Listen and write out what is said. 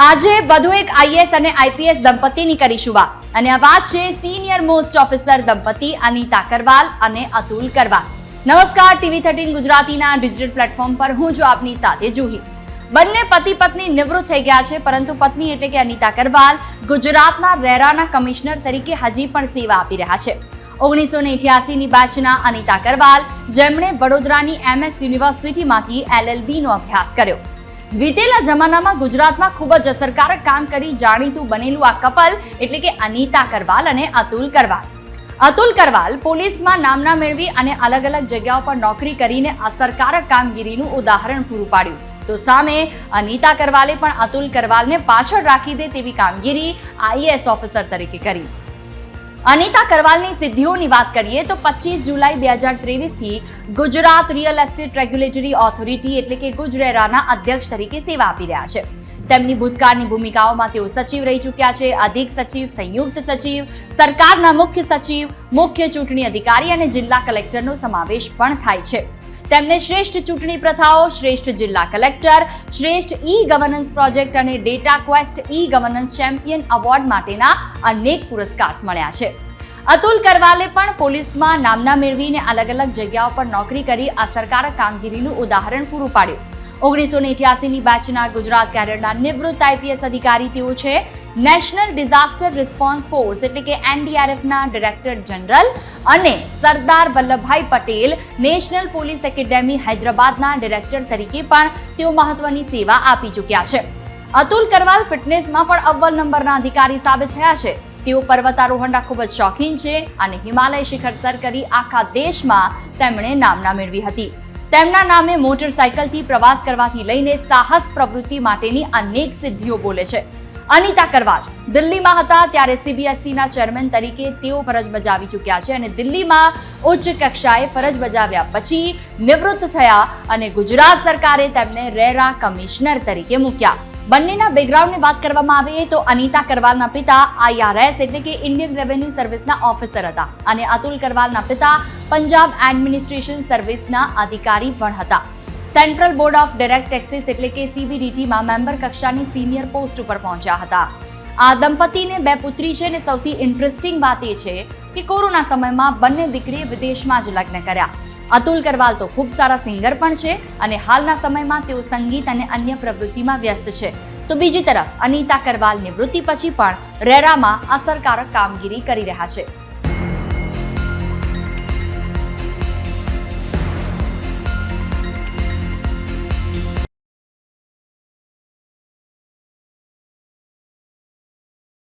આજે વધુ એક આઈએએસ અને આઈપીએસ દંપતીની કરીશું વાત અને આ વાત છે સિનિયર મોસ્ટ ઓફિસર દંપતી અનિતા કરવાલ અને અતુલ કરવાલ। નમસ્કાર, TV13 ગુજરાતીના ડિજિટલ પ્લેટફોર્મ પર હું છું આપની સાથે જુહી। બંને પતિ પત્ની નિવૃત્ત થઈ ગયા છે, પરંતુ પત્ની એટલે કે અનિતા કરવાલ ગુજરાતના રેરાના કમિશનર તરીકે હજી પણ સેવા આપી રહ્યા છે। 1988ની બેચના અનિતા કરવાલ, જેમણે વડોદરાની MS યુનિવર્સિટીમાંથી LLB નો અભ્યાસ કર્યો। વીતેલા જમાનામાં ગુજરાતમાં ખૂબ જ અસરકારક કામ કરી જાણીતું બનેલું આ કપલ એટલે કે અનિતા કરવાલ અને અતુલ કરવાલ। અતુલ કરવાલ પોલીસમાં નામના મેળવી અને અલગ અલગ જગ્યાઓ પર નોકરી કરીને અસરકારક કામગીરીનું ઉદાહરણ પૂરું પાડ્યું, તો સામે અનિતા કરવાલે પણ અતુલ કરવાલને પાછળ રાખી દે તેવી કામગીરી આઈએએસ ઓફિસર તરીકે કરી। અનિતા કરવાલની સિદ્ધિઓની વાત કરીએ તો 25 જુલાઈ 2023 થી Gujarat real estate regulatory authority એટલે કે ગુજરેરાના અધ્યક્ષ તરીકે સેવા આપી રહ્યા છે। તેમની ભૂતકાળની ભૂમિકાઓમાં તેઓ સચિવ રહી ચૂક્યા છે, અધિક સચિવ, સંયુક્ત સચિવ, સરકારના મુખ્ય સચિવ, મુખ્ય ચૂંટણી અધિકારી અને જિલ્લા કલેક્ટરનો સમાવેશ પણ થાય છે। તેમને શ્રેષ્ઠ ચૂંટણી પ્રથાઓ, શ્રેષ્ઠ જિલ્લા કલેક્ટર, શ્રેષ્ઠ ઈ ગવર્નન્સ પ્રોજેક્ટ અને data quest e governance champion award માટેના અનેક પુરસ્કાર મળ્યા છે। અતુલ કરવાલે પણ પોલીસમાં નામના મેળવીને અલગ અલગ જગ્યાઓ પર નોકરી કરી અસરકારક કામગીરીનું ઉદાહરણ પૂરું પાડ્યું। 1988ની બેચના ગુજરાત કેડરના નિવૃત્ત આઈપીએસ અધિકારી તેઓ છે। નેશનલ ડિઝાસ્ટર રિસ્પોન્સ ફોર્સ એટલે કે NDRFના ડાયરેક્ટર જનરલ અને Sardar Vallabhbhai Patel national police academy હૈદરાબાદના ડાયરેક્ટર તરીકે પણ તેઓ મહત્વની સેવા આપી ચૂક્યા છે। અતુલ કરવાલ ફિટનેસમાં પણ અવ્વલ નંબરના અધિકારી સાબિત થયા છે। તેઓ પર્વતારોહણના ખૂબ જ શોખીન છે અને હિમાલય શિખર સર કરી આખા દેશમાં તેમણે નામના મેળવી હતી। તેમના નામે મોટરસાયકલથી પ્રવાસ કરવાથી લઈને સાહસ પ્રવૃત્તિ માટેની અનેક સિદ્ધિઓ બોલે છે। અનિતા કરવાલ દિલ્હીમાં હતા ત્યારે CBSEના ચેરમેન તરીકે તેઓ ફરજ બજાવી ચૂક્યા છે અને દિલ્હીમાં ઉચ્ચ કક્ષાએ ફરજ બજાવ્યા પછી નિવૃત્ત થયા અને ગુજરાત સરકારે તેમને રેરા કમિશનર તરીકે મૂક્યા। બંનેના બેકગ્રાઉન્ડની વાત કરવામાં આવે તો અનિતા કરવાલના પિતા IRS એટલે કે ઇન્ડિયન રેવન્યુ સર્વિસના ઓફિસર હતા અને અતુલ કરવાલના પિતા પંજાબ એડમિનિસ્ટ્રેશન સર્વિસના અધિકારી પણ હતા। Central board of direct taxes એટલે કે CBDTમાં મેમ્બર કક્ષાની સિનિયર પોસ્ટ ઉપર પહોંચ્યા હતા। આ દંપતીને 2 પુત્રી છે અને સૌથી ઇન્ટરેસ્ટિંગ વાત એ છે કે કોરોના સમયમાં બંને દીકરીએ વિદેશમાં જ લગ્ન કર્યા। અતુલ કરવાલ તો ખૂબ સારા સિંગર પણ છે અને હાલના સમયમાં તેઓ સંગીત અને અન્ય પ્રવૃત્તિમાં વ્યસ્ત છે, તો બીજી તરફ અનિતા કરવાલ નિવૃત્તિ પછી પણ રેરામાં અસરકારક કામગીરી કરી રહ્યા છે।